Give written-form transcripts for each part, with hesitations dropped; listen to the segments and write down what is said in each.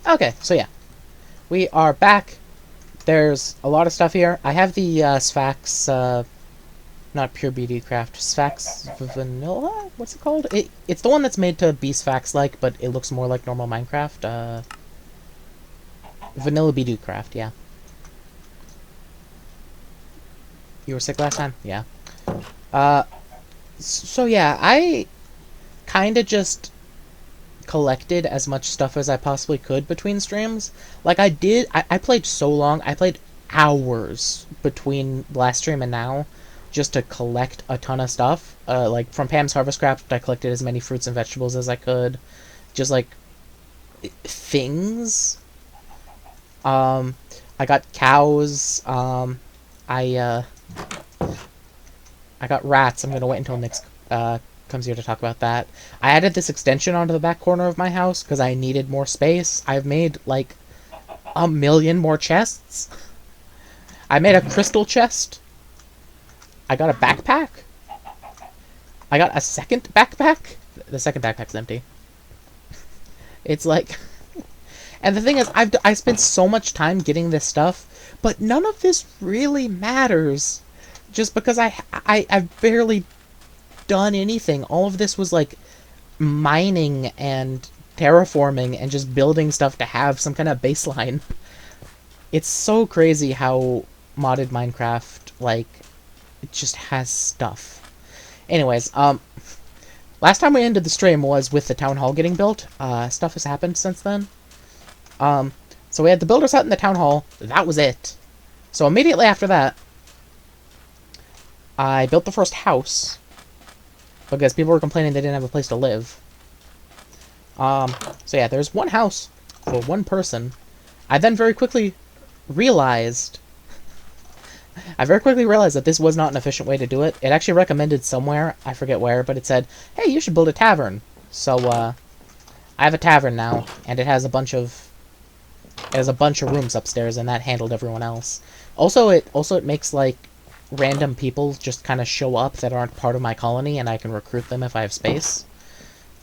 Okay, so yeah. We are back. There's a lot of stuff here. I have the Sphax, not pure BD craft, Sphax Vanilla? What's it called? It's the one that's made to be Sphax-like, but it looks more like normal Minecraft. Vanilla BD craft, yeah. You were sick last time? Yeah. Uh, so yeah, I kinda just collected as much stuff as I possibly could between streams. Like I played so long. I played hours between last stream and now just to collect a ton of stuff. Like from Pam's Harvest Craft, I collected as many fruits and vegetables as I could. Just like things. Um, I got cows. I I got rats. I'm gonna wait until Nick comes here to talk about that. I added this extension onto the back corner of my house because I needed more space. I've made like a million more chests. I made a crystal chest. I got a backpack. I got a second backpack. The second backpack's empty. It's like... And the thing is, I spent so much time getting this stuff, but none of this really matters. Just because I've barely done anything. All of this was like mining and terraforming and just building stuff to have some kind of baseline. It's so crazy how modded Minecraft, like, it just has stuff. Anyways, last time we ended the stream was with the town hall getting built. Stuff has happened since then. So we had the builder's hut in the town hall. That was it. So immediately after that, I built the first house because people were complaining they didn't have a place to live. So yeah, there's one house for one person. I then very quickly realized... that this was not an efficient way to do it. It actually recommended somewhere, I forget where, but it said, hey, you should build a tavern. So, I have a tavern now, and it has a bunch of rooms upstairs, and that handled everyone else. Also, it makes, like, random people just kind of show up that aren't part of my colony, and I can recruit them if I have space.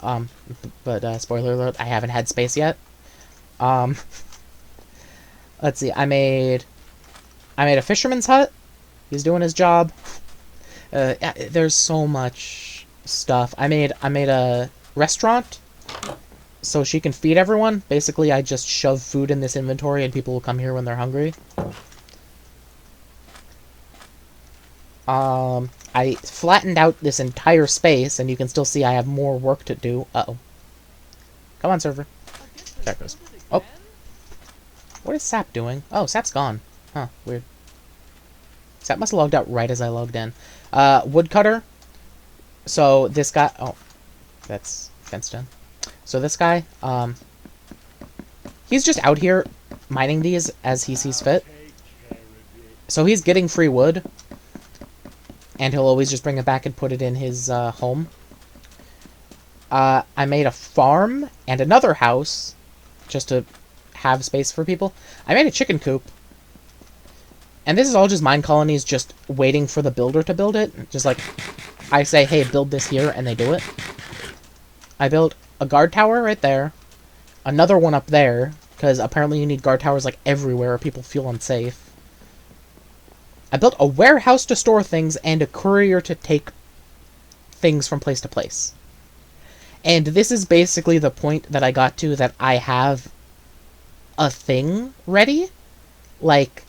But spoiler alert, I haven't had space yet. Let's see, I made a fisherman's hut. He's doing his job. Yeah, there's so much stuff. I made a restaurant so she can feed everyone. Basically, I just shove food in this inventory and people will come here when they're hungry. I flattened out this entire space, and you can still see I have more work to do. Uh-oh. Come on, server. There it goes. Oh. What is Sap doing? Oh, Sap's gone. Huh, weird. Sap must have logged out right as I logged in. Woodcutter. So, this guy... Oh. That's fenced in. So, this guy, he's just out here mining these as he sees fit. So, he's getting free wood. And he'll always just bring it back and put it in his home. I made a farm and another house just to have space for people. I made a chicken coop. And this is all just mine colonies just waiting for the builder to build it. Just like, I say, hey, build this here, and they do it. I built a guard tower right there. Another one up there, because apparently you need guard towers like everywhere or people feel unsafe. I built a warehouse to store things and a courier to take things from place to place. And this is basically the point that I got to that I have a thing ready. Like,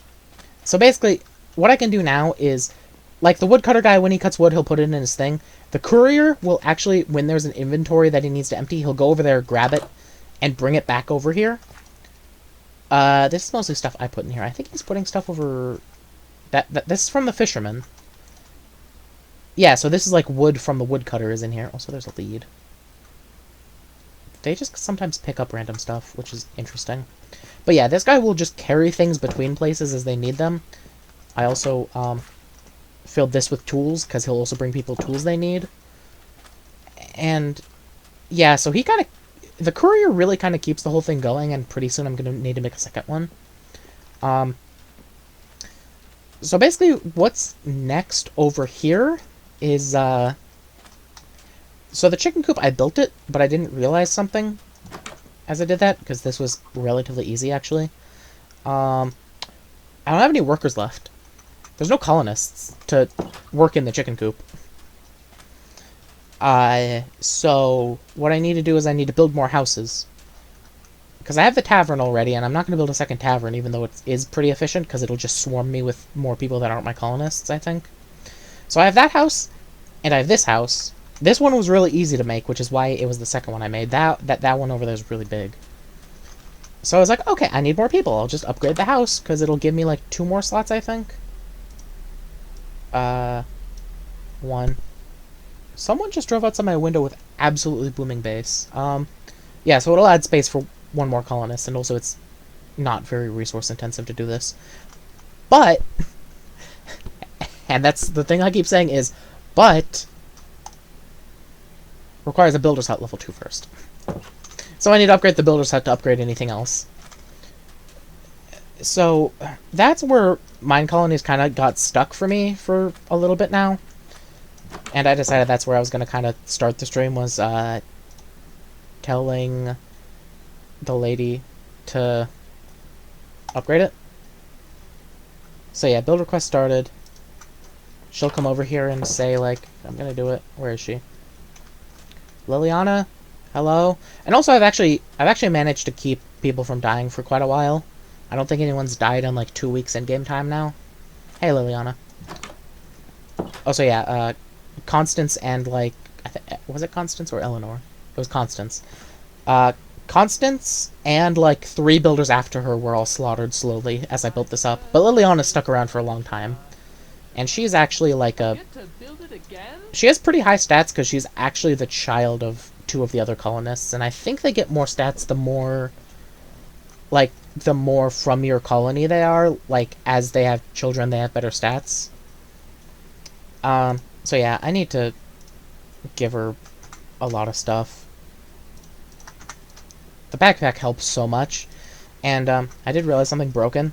so basically, what I can do now is, like the woodcutter guy, when he cuts wood, he'll put it in his thing. The courier will actually, when there's an inventory that he needs to empty, he'll go over there, grab it, and bring it back over here. This is mostly stuff I put in here. I think he's putting stuff over... This is from the fisherman. Yeah, so this is like wood from the woodcutter is in here. Also, there's a lead. They just sometimes pick up random stuff, which is interesting. But yeah, this guy will just carry things between places as they need them. I also filled this with tools, because he'll also bring people tools they need. And yeah, so he kind of... The courier really kind of keeps the whole thing going, and pretty soon I'm going to need to make a second one. So basically, what's next over here is, so the chicken coop, I built it, but I didn't realize something. as I did that, because this was relatively easy, actually. I don't have any workers left. There's no colonists to work in the chicken coop. So what I need to do is I need to build more houses. Because I have the tavern already, and I'm not going to build a second tavern, even though it is pretty efficient, because it'll just swarm me with more people that aren't my colonists, I think. So I have that house, and I have this house. This one was really easy to make, which is why it was the second one I made. That one over there is really big. So I was like, okay, I need more people. I'll just upgrade the house, because it'll give me, like, 2 more slots, I think. 1. Someone just drove outside my window with absolutely booming bass. Yeah, so it'll add space for 1 more colonist, and also it's not very resource intensive to do this. But, and that's the thing I keep saying is, but, requires a builder's hut level 2 first. So I need to upgrade the builder's hut to upgrade anything else. So, that's where mine colonies kind of got stuck for me for a little bit now. And I decided that's where I was going to kind of start the stream, was telling the lady to upgrade it. So yeah, build request started. She'll come over here and say, like, I'm going to do it. Where is she? Liliana? Hello? And also I've actually managed to keep people from dying for quite a while. I don't think anyone's died in like 2 weeks in game time now. Hey, Liliana. Oh, so yeah, Constance and, like, was it Constance or Eleanor? It was Constance. Constance and, like, 3 builders after her were all slaughtered slowly as I built this up. But Liliana stuck around for a long time. And she's actually, like, she has pretty high stats because she's actually the child of 2 of the other colonists. And I think they get more stats the more, like, the more from your colony they are. Like, as they have children, they have better stats. So yeah, I need to give her a lot of stuff. The backpack helps so much. And, I did realize something broken.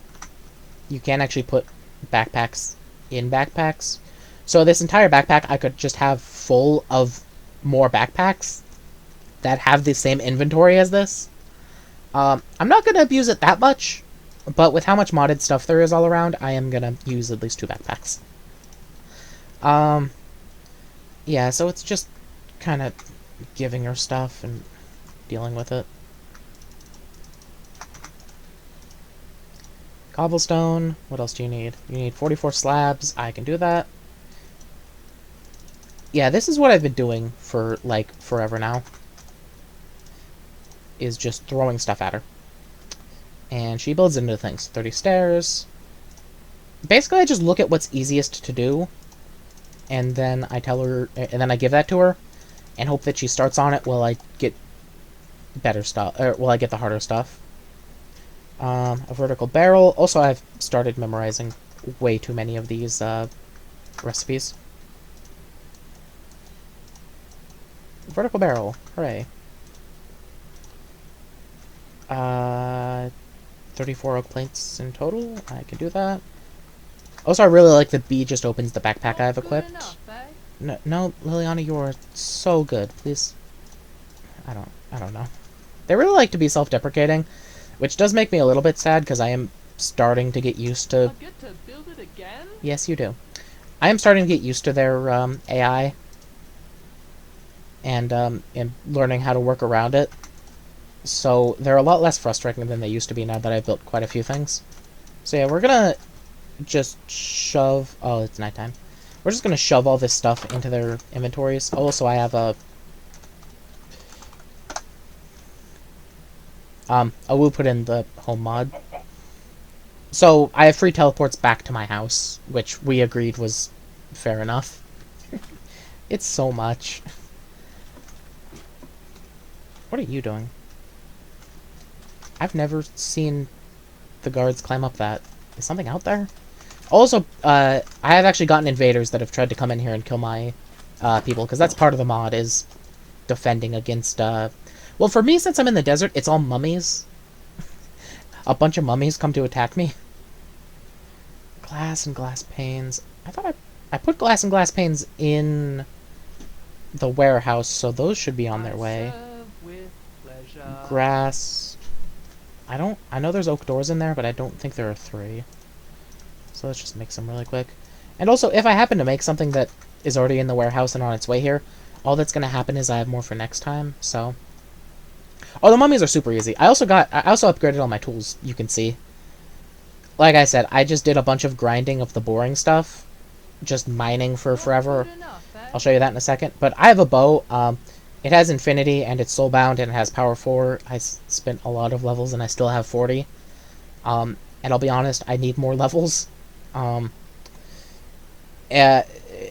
You can't actually put backpacks in backpacks. So this entire backpack I could just have full of more backpacks that have the same inventory as this. I'm not going to abuse it that much, but with how much modded stuff there is all around, I am going to use at least 2 backpacks. Yeah, so it's just kind of giving her stuff and dealing with it. Cobblestone. What else do you need? You need 44 slabs. I can do that. Yeah, this is what I've been doing for, like, forever now. Is just throwing stuff at her. And she builds into things. 30 stairs. Basically, I just look at what's easiest to do. And then I tell her, and then I give that to her, and hope that she starts on it while I get better stuff, or while I get the harder stuff. A vertical barrel. Also, I've started memorizing way too many of these recipes. Vertical barrel. Hooray. 34 oak plates in total. I can do that. Also, I really like the bee just opens the backpack I have equipped. Enough, eh? No, Liliana, you are so good. Please. I don't know. They really like to be self-deprecating, which does make me a little bit sad because I am starting to get used to. I'll get to build it again? Yes, you do. I am starting to get used to their AI and learning how to work around it. So they're a lot less frustrating than they used to be now that I've built quite a few things. So yeah, we're gonna just shove... Oh, it's nighttime. We're just gonna shove all this stuff into their inventories. Also, I have a... Awoo put in the home mod. So, I have free teleports back to my house, which we agreed was fair enough. It's so much. What are you doing? I've never seen the guards climb up that. Is something out there? Also, I have actually gotten invaders that have tried to come in here and kill my people, because that's part of the mod, is defending against... Well, for me, since I'm in the desert, it's all mummies. A bunch of mummies come to attack me. Glass and glass panes. I thought I put glass and glass panes in the warehouse, so those should be on their way. With pleasure. Grass. I know there's oak doors in there, but I don't think there are 3. So let's just make some really quick. And also, if I happen to make something that is already in the warehouse and on its way here, all that's going to happen is I have more for next time, so... Oh, the mummies are super easy. I also upgraded all my tools, you can see. Like I said, I just did a bunch of grinding of the boring stuff. Just mining for forever. I'll show you that in a second. But I have a bow. It has infinity, and it's soulbound, and it has power 4. I spent a lot of levels, and I still have 40. And I'll be honest, I need more levels.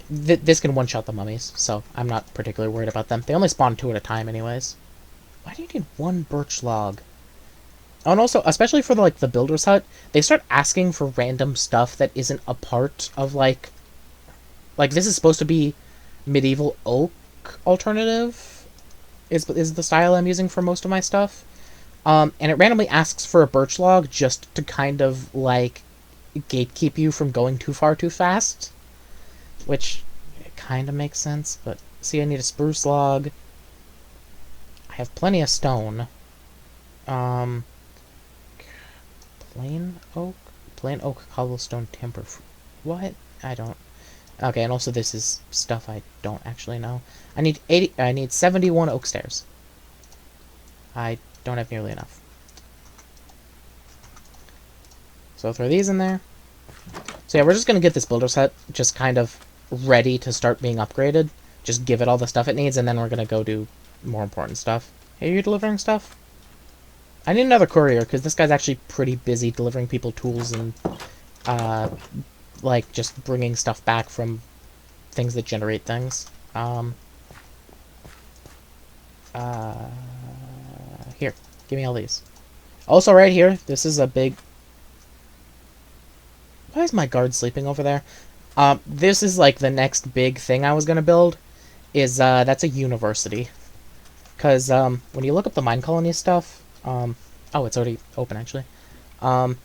This can one-shot the mummies, so I'm not particularly worried about them. They only spawn 2 at a time anyways. Why do you need 1 birch log? Oh, and also, especially for the builder's hut, they start asking for random stuff that isn't a part of, like, this is supposed to be medieval oak alternative, is the style I'm using for most of my stuff. And it randomly asks for a birch log just to kind of, like, gatekeep you from going too far too fast. Which kind of makes sense, but... See, I need a spruce log. I have plenty of stone. Plain oak? Plain oak, cobblestone, timber... What? I don't... Okay, and also this is stuff I don't actually know. I need 71 oak stairs. I don't have nearly enough. So I'll throw these in there. So yeah, we're just gonna get this builder's hut just kind of ready to start being upgraded. Just give it all the stuff it needs, and then we're gonna go do more important stuff. Hey, are you delivering stuff? I need another courier, because this guy's actually pretty busy delivering people tools and, like, just bringing stuff back from things that generate things. Here, give me all these. Also, right here, this is a big... Why is my guard sleeping over there? This is, like, the next big thing I was gonna build, is, that's a university. Because, when you look up the mine colony stuff, oh, it's already open, actually. So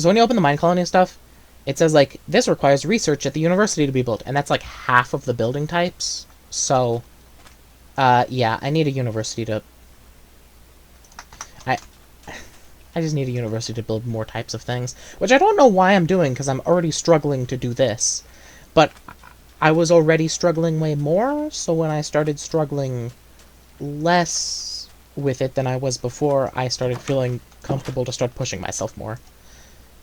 when you open the mine colony stuff, it says, like, this requires research at the university to be built, and that's, like, half of the building types. So, yeah, I need a university to... I just need a university to build more types of things, which I don't know why I'm doing, because I'm already struggling to do this. But I was already struggling way more, so when I started struggling less with it than I was before, I started feeling comfortable to start pushing myself more.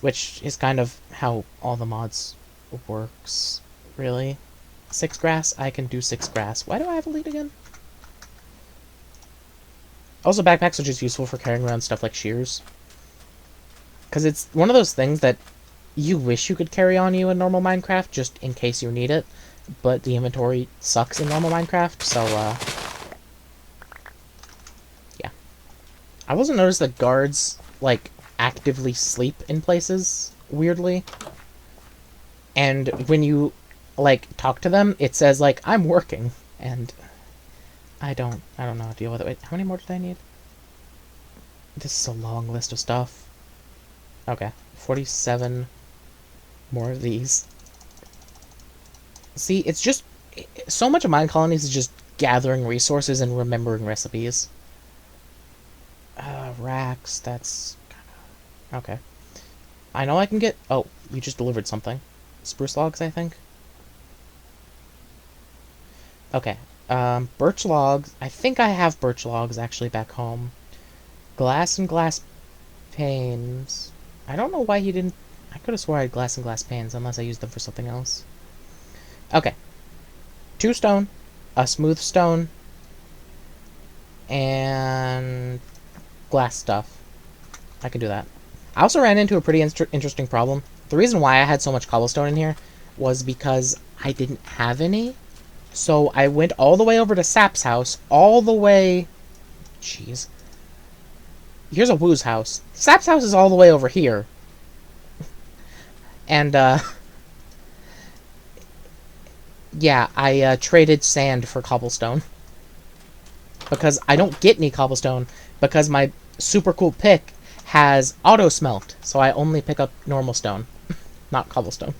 Which is kind of how all the mods works, really. 6 grass? I can do 6 grass. Why do I have a lead again? Also, backpacks are just useful for carrying around stuff like shears. Because it's one of those things that you wish you could carry on you in normal Minecraft, just in case you need it. But the inventory sucks in normal Minecraft, so, yeah. I've also noticed that guards, like, actively sleep in places, weirdly. And when you, like, talk to them, it says, like, I'm working. And I don't know how to deal with it. Wait, how many more did I need? This is a long list of stuff. Okay, 47 more of these. See, it's just... So much of Mine Colonies is just gathering resources and remembering recipes. Racks, that's... Okay. I know I can get... Oh, you just delivered something. Spruce logs, I think? Okay. Birch logs. I think I have birch logs, actually, back home. Glass and glass panes. I don't know why he didn't... I could have swore I had glass and glass panes, unless I used them for something else. Okay. 2 stone. A smooth stone. And... glass stuff. I can do that. I also ran into a pretty interesting problem. The reason why I had so much cobblestone in here was because I didn't have any. So I went all the way over to Sap's house, all the way... Jeez. Here's a Woo's house. Sap's house is all the way over here. And, yeah, I traded sand for cobblestone. Because I don't get any cobblestone, because my super cool pick has auto smelt, so I only pick up normal stone, not cobblestone.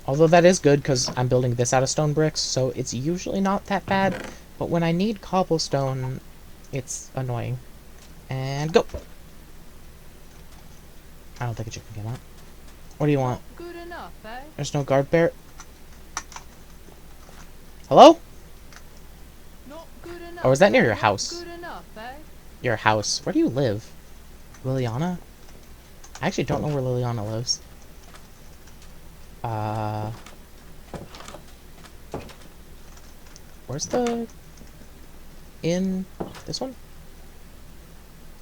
Although that is good, because I'm building this out of stone bricks, so it's usually not that bad. But when I need cobblestone, it's annoying. And go! I don't think a chicken came out. What do you want? Good enough, eh? There's no guard bear. Hello? Not good enough. Or is that near your Not house? Good enough, eh? Your house. Where do you live? Liliana? I actually don't know where Liliana lives. Where's the inn? This one?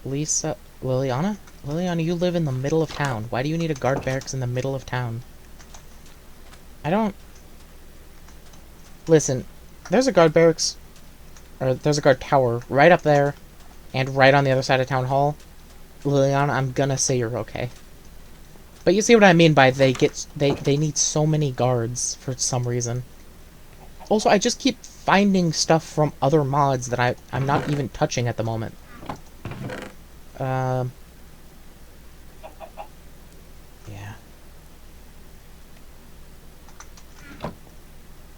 Lisa? Liliana? Liliana, you live in the middle of town. Why do you need a guard barracks in the middle of town? I don't... Listen, there's a guard barracks, or there's a guard tower right up there, and right on the other side of town hall. Liliana, I'm gonna say you're okay. But you see what I mean by they need so many guards for some reason. Also, I just keep finding stuff from other mods that I'm not even touching at the moment. Yeah.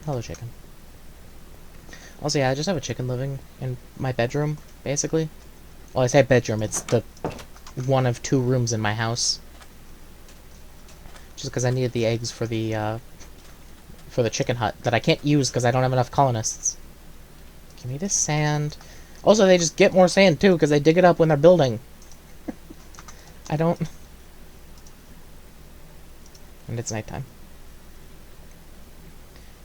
Hello, chicken. Also, yeah, I just have a chicken living in my bedroom, basically. Well, I say bedroom, it's the one of 2 rooms in my house. Just because I needed the eggs for the chicken hut that I can't use because I don't have enough colonists. Give me this sand. Also, they just get more sand, too, because they dig it up when they're building. I don't... And it's nighttime.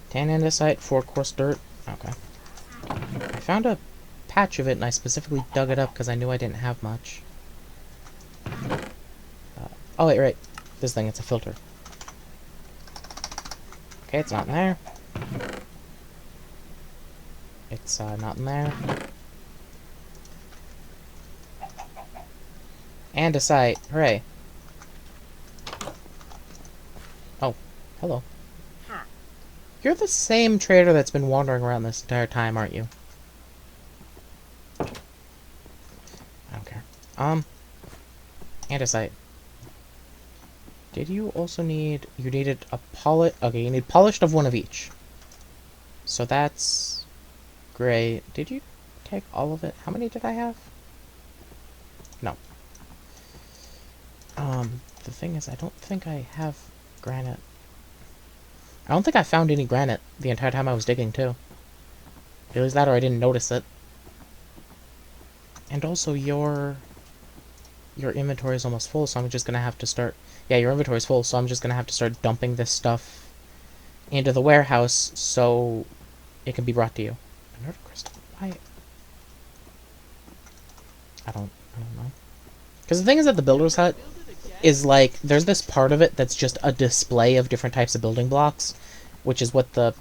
Tan andesite, 4 coarse dirt. Okay. I found a patch of it, and I specifically dug it up because I knew I didn't have much. Oh, wait, right. This thing, it's a filter. Okay, it's not in there. It's not in there. Andesite, hooray. Oh, hello. You're the same trader that's been wandering around this entire time, aren't you? I don't care. Andesite. Did you also need... You needed a polish... Okay, you need polished of 1 of each. So that's... great. Did you take all of it? How many did I have? No. The thing is, I don't think I have granite. I don't think I found any granite the entire time I was digging, too. Either that or I didn't notice it. And also, your inventory is almost full, so I'm just gonna have to start... Yeah, your inventory is full, so I'm just gonna have to start dumping this stuff into the warehouse so it can be brought to you. Another crystal? Why? I don't know. Because the thing is that the builder's hut is like, there's this part of it that's just a display of different types of building blocks, which is what the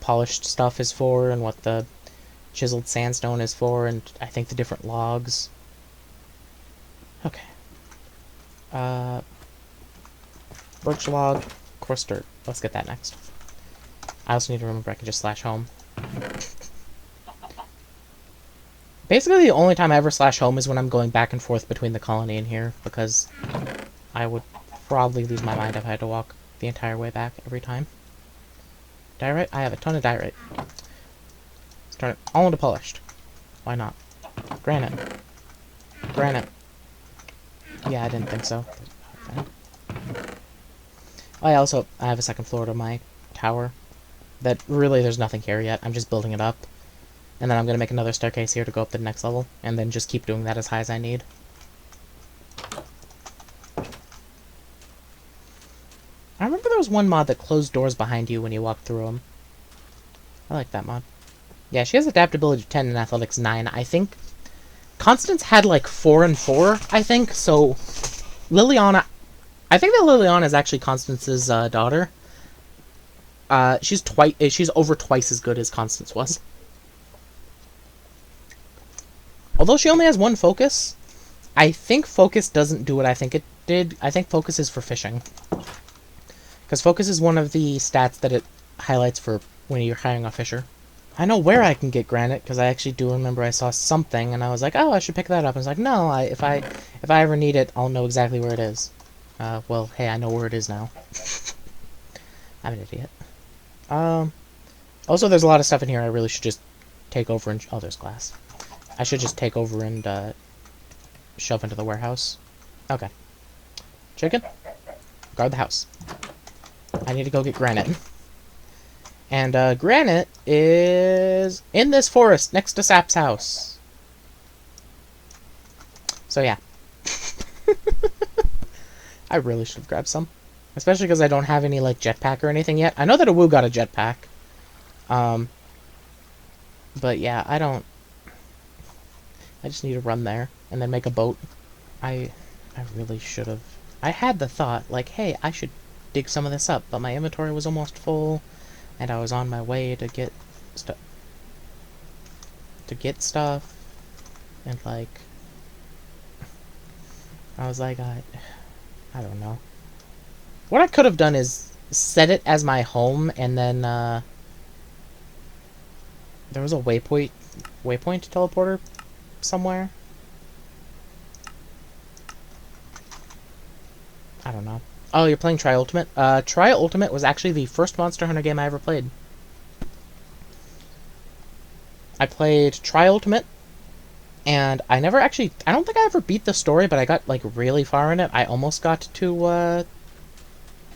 polished stuff is for, and what the chiseled sandstone is for, and I think the different logs. Okay. Birch log, coarse dirt. Let's get that next. I also need to remember I can just slash home. Basically, the only time I ever slash home is when I'm going back and forth between the colony and here, because I would probably lose my mind if I had to walk the entire way back every time. Diorite? I have a ton of diorite. Let's turn it all into polished. Why not? Granite. Granite. Yeah, I didn't think so. Okay. Oh, I have a second floor to my tower. That really, there's nothing here yet. I'm just building it up. And then I'm going to make another staircase here to go up to the next level. And then just keep doing that as high as I need. I remember there was one mod that closed doors behind you when you walked through them. I like that mod. Yeah, she has adaptability 10 and athletics 9. I think Constance had like 4 and 4, I think. So Liliana... I think that Liliana is actually Constance's daughter. She's over twice as good as Constance was. Although she only has 1 focus, I think focus doesn't do what I think it did. I think focus is for fishing. Because focus is one of the stats that it highlights for when you're hiring a fisher. I know where I can get granite, because I actually do remember I saw something, and I was like, oh, I should pick that up. And I was like, no, if I ever need it, I'll know exactly where it is. Well, hey, I know where it is now. I'm an idiot. Also, there's a lot of stuff in here I really should just take over and... Oh, there's glass. I should just take over and shove into the warehouse. Okay. Chicken, guard the house. I need to go get granite. And granite is in this forest next to Sap's house. So yeah. I really should have grabbed some. Especially because I don't have any like jetpack or anything yet. I know that Awoo got a jetpack. But yeah, I don't... I just need to run there and then make a boat. I really should have... I had the thought, like, hey, I should dig some of this up, but my inventory was almost full, and I was on my way to get stuff. And, like... I was like, I don't know. What I could have done is set it as my home, and then, there was a waypoint teleporter somewhere. I don't know. Oh, you're playing Tri Ultimate? Tri Ultimate was actually the first Monster Hunter game I ever played. I played Tri Ultimate, and I never actually... I don't think I ever beat the story, but I got, like, really far in it. I almost got to,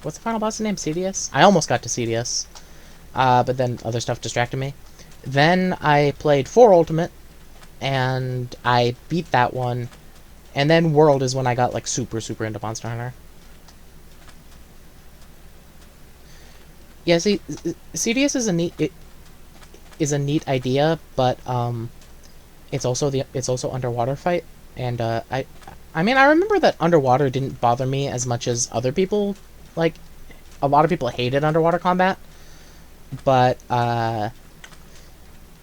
what's the final boss's name? Cedius? I almost got to Cedius. But then other stuff distracted me. Then I played 4 Ultimate, and I beat that one. And then World is when I got, like, super into Monster Hunter. Yeah, see, CDS is a neat idea, but it's also underwater fight, and I mean I remember that underwater didn't bother me as much as other people. Like, a lot of people hated underwater combat, but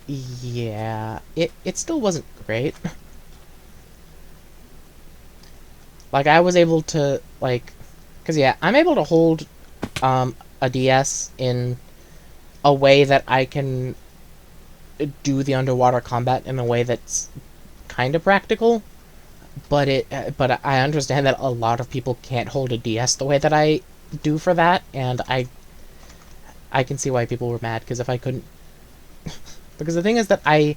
yeah, it still wasn't great. Like, I was able to, like, because yeah, I'm able to hold a DS in a way that I can do the underwater combat in a way that's kind of practical, but I understand that a lot of people can't hold a DS the way that I do for that, and I can see why people were mad, because if I couldn't... because the thing is that I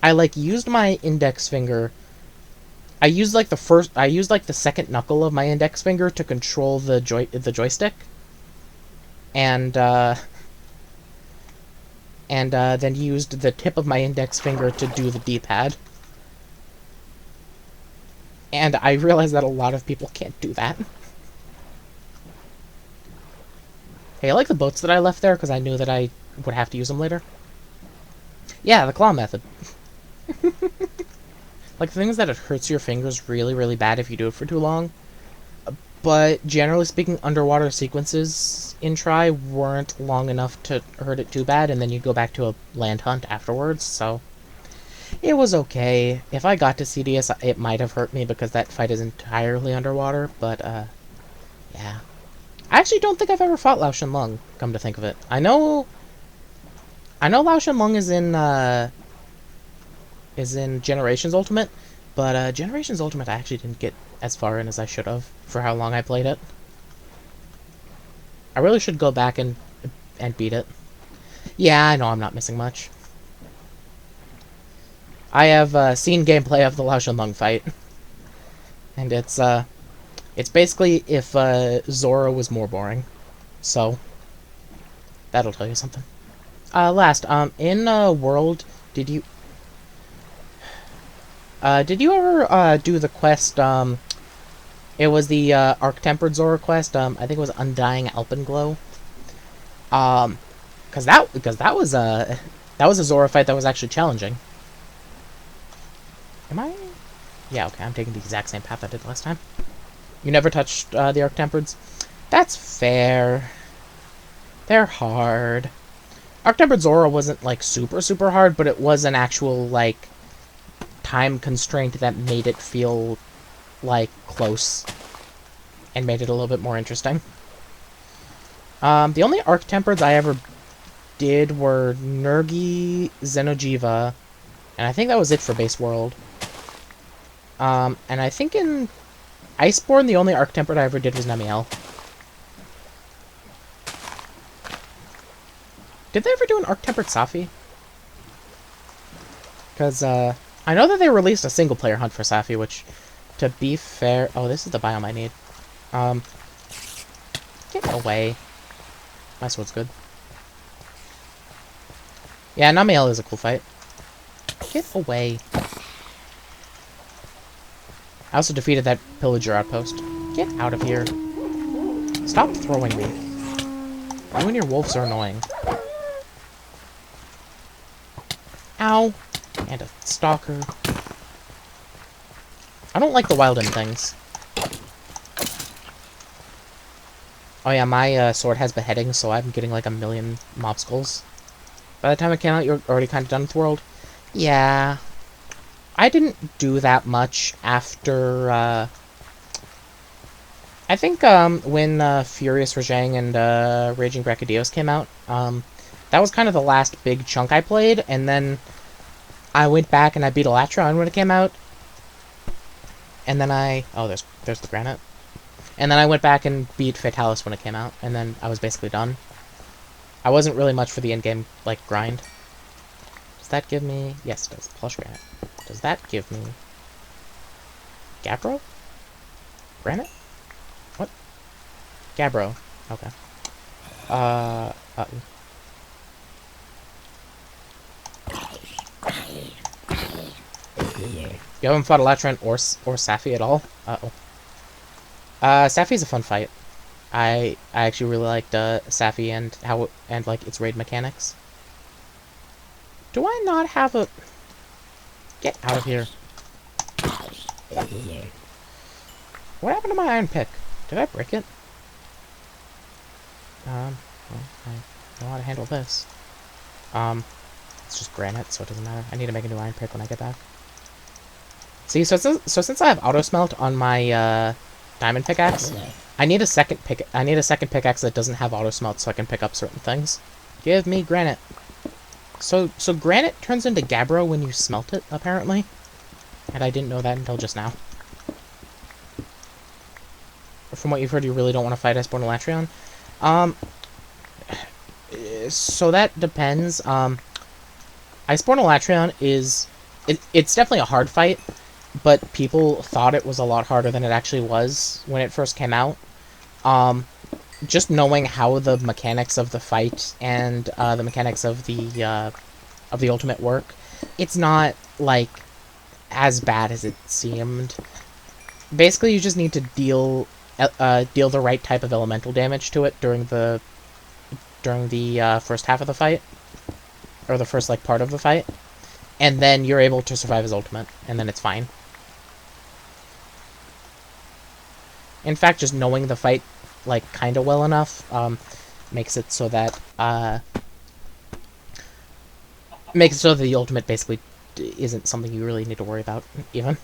like used my index finger... I used like the second knuckle of my index finger to control the joystick, and then used the tip of my index finger to do the D-pad. And I realized that a lot of people can't do that. Hey, I like the boats that I left there, because I knew that I would have to use them later. Yeah, the claw method. Like, the thing is that it hurts your fingers really bad if you do it for too long. But generally speaking, underwater sequences in Tri weren't long enough to hurt it too bad, and then you go back to a land hunt afterwards, so... It was okay. If I got to CDS, it might have hurt me because that fight is entirely underwater, but, yeah. I actually don't think I've ever fought Lao Shenlong, come to think of it. I know Lao Shenlong is in Generations Ultimate, but, Generations Ultimate I actually didn't get as far in as I should have for how long I played it. I really should go back and beat it. Yeah, I know I'm not missing much. I have seen gameplay of the Lao Shenlong fight, and it's basically if Zora was more boring, so that'll tell you something. Last, in World, did you ever do the quest? It was the Arc-Tempered Zora quest. I think it was Undying Alpenglow. Because that was a Zora fight that was actually challenging. Am I? Yeah, okay, I'm taking the exact same path I did last time. You never touched the Arc-Tempereds? That's fair. They're hard. Arc-Tempered Zora wasn't, like, super hard, but it was an actual, like, time constraint that made it feel, like, close. And made it a little bit more interesting. The only Arc-Tempereds I ever did were Nergi, Xenojiva, and I think that was it for Base World. And I think in Iceborne, the only Arc-Tempered I ever did was Nemiel. Did they ever do an Arc-Tempered Safi? Because, I know that they released a single-player hunt for Safi, which, to be fair... Oh, this is the biome I need. Get away. My sword's good. Yeah, Namiel is a cool fight. Get away. I also defeated that pillager outpost. Get out of here. Stop throwing me. You and your wolves are annoying. Ow. And a stalker. I don't like the wild end things. Oh yeah, my sword has beheading, so I'm getting like 1,000,000 mob skulls. By the time it came out, you're already kind of done with the world. Yeah. I didn't do that much after, I think, when, Furious Rajang and, Raging Brachydios came out, that was kind of the last big chunk I played, and then I went back and I beat Elatron when it came out, and then oh, there's the granite. And then I went back and beat Fatalis when it came out, and then I was basically done. I wasn't really much for the endgame, like, grind. Does that give me... Yes, it does. Plush granite. Does that give me... Gabbro? Granite? What? Gabbro. Okay. You haven't fought Elatron or Safi at all? Uh-oh. Safi's a fun fight. I actually really liked Safi and like its raid mechanics. Do I not have a... Get out of here. What happened to my iron pick? Did I break it? Well, I know how to handle this. It's just granite, so it doesn't matter. I need to make a new iron pick when I get back. See, so since I have auto smelt on my diamond pickaxe, I need a second pickaxe that doesn't have auto smelt so I can pick up certain things. Give me granite. So granite turns into gabbro when you smelt it, apparently. And I didn't know that until just now. From what you've heard, you really don't want to fight Iceborne Elatrion. So that depends. Iceborne Elatrion is... It's definitely a hard fight, but people thought it was a lot harder than it actually was when it first came out. Just knowing how the mechanics of the fight and the mechanics of the ultimate work, it's not, like, as bad as it seemed. Basically, you just need to deal the right type of elemental damage to it during the first half of the fight, or the first, like, part of the fight, and then you're able to survive his ultimate, and then it's fine. In fact, just knowing the fight, like, kind of well enough, makes it so that the ultimate basically isn't something you really need to worry about, even.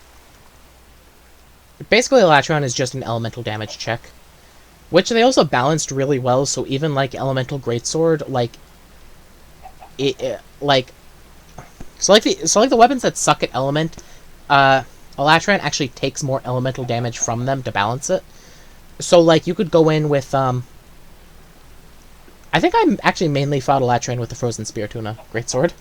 Basically, Elatron is just an elemental damage check, which they also balanced really well, so even, like, Elemental Greatsword, like, the weapons that suck at element, Elatron actually takes more elemental damage from them to balance it. So, like, you could go in with, I think I actually mainly fought Elatron with the Frozen Spear Tuna Greatsword.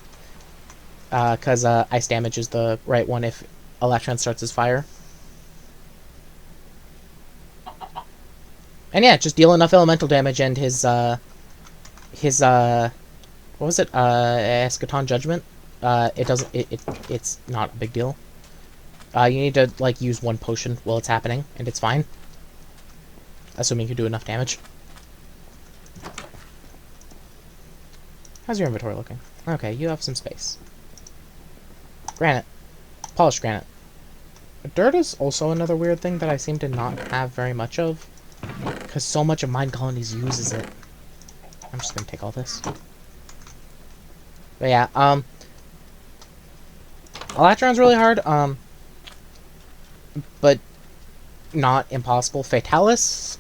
Because, ice damage is the right one if Elatron starts his fire. And yeah, just deal enough elemental damage and his what was it? Eschaton Judgment. It's not a big deal. You need to, like, use one potion while it's happening, and it's fine. Assuming you do enough damage. How's your inventory looking? Okay, you have some space. Granite. Polished granite. Dirt is also another weird thing that I seem to not have very much of, because so much of Mine Colonies uses it. I'm just gonna take all this. But yeah, Elatron's really hard, but not impossible. Fatalis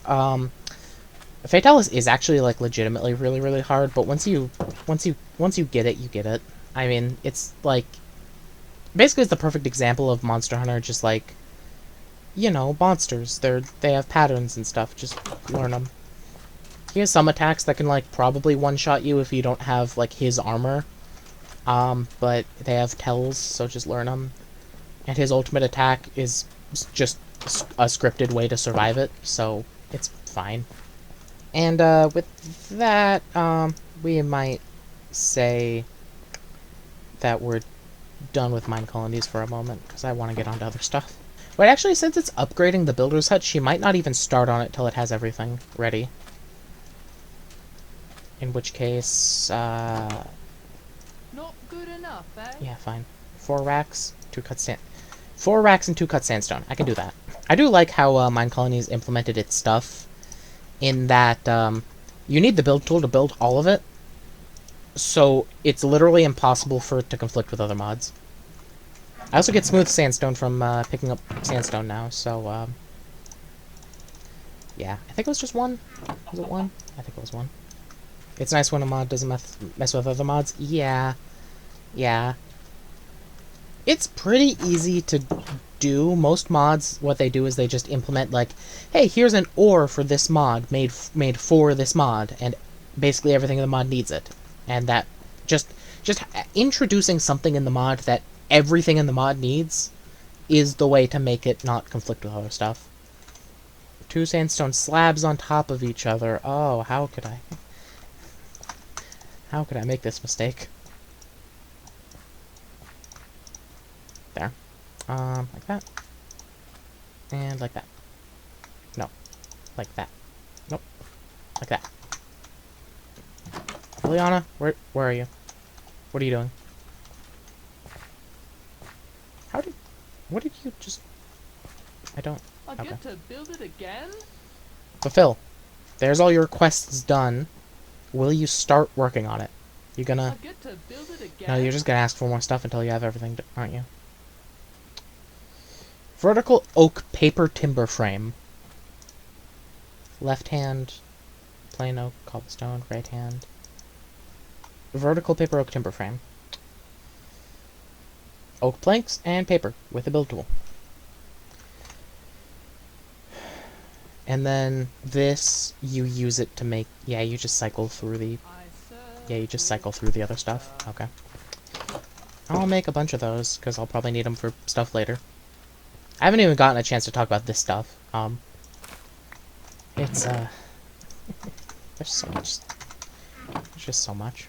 is actually, like, legitimately really, really hard, but once you get it, you get it. I mean, it's like, basically it's the perfect example of Monster Hunter, just like, you know, monsters. They have patterns and stuff, just learn them. He has some attacks that can, like, probably one-shot you if you don't have, like, his armor. But they have tells, so just learn them. And his ultimate attack is just a scripted way to survive it, so it's fine. And, with that, we might say that we're done with mine colonies for a moment, because I want to get on to other stuff. But actually, since it's upgrading the builder's hut, she might not even start on it till it has everything ready. In which case, Not good enough, eh? yeah, fine. 4 racks, 2 cut sand. 4 racks and 2 cut sandstone. I can do that. I do like how Mine Colonies implemented its stuff in that you need the build tool to build all of it, so it's literally impossible for it to conflict with other mods. I also get smooth sandstone from picking up sandstone now, so yeah. I think it was just 1. Was it 1? I think it was 1. It's nice when a mod doesn't mess with other mods. Yeah. Yeah. It's pretty easy to do. Most mods, what they do is they just implement, like, hey, here's an ore for this mod, made for this mod, and basically everything in the mod needs it. And that, just introducing something in the mod that everything in the mod needs is the way to make it not conflict with other stuff. 2 sandstone slabs on top of each other. Oh, how could I make this mistake? There. Like that. And like that. No. Like that. Nope. Like that. Liliana, where are you? What are you doing? What did you just... I don't... I Okay. get to build it again? But Phil, there's all your quests done. Will you start working on it? You gonna... I get to build it again? No, you're just gonna ask for more stuff until you have everything, aren't you? Vertical oak paper timber frame. Left hand, plain oak, cobblestone, right hand. Vertical paper oak timber frame. Oak planks and paper with a build tool. And then this, you use it to make... Yeah, you just cycle through the... Yeah, you just cycle through the other stuff. Okay. I'll make a bunch of those, because I'll probably need them for stuff later. I haven't even gotten a chance to talk about this stuff. It's, there's so much. There's just so much.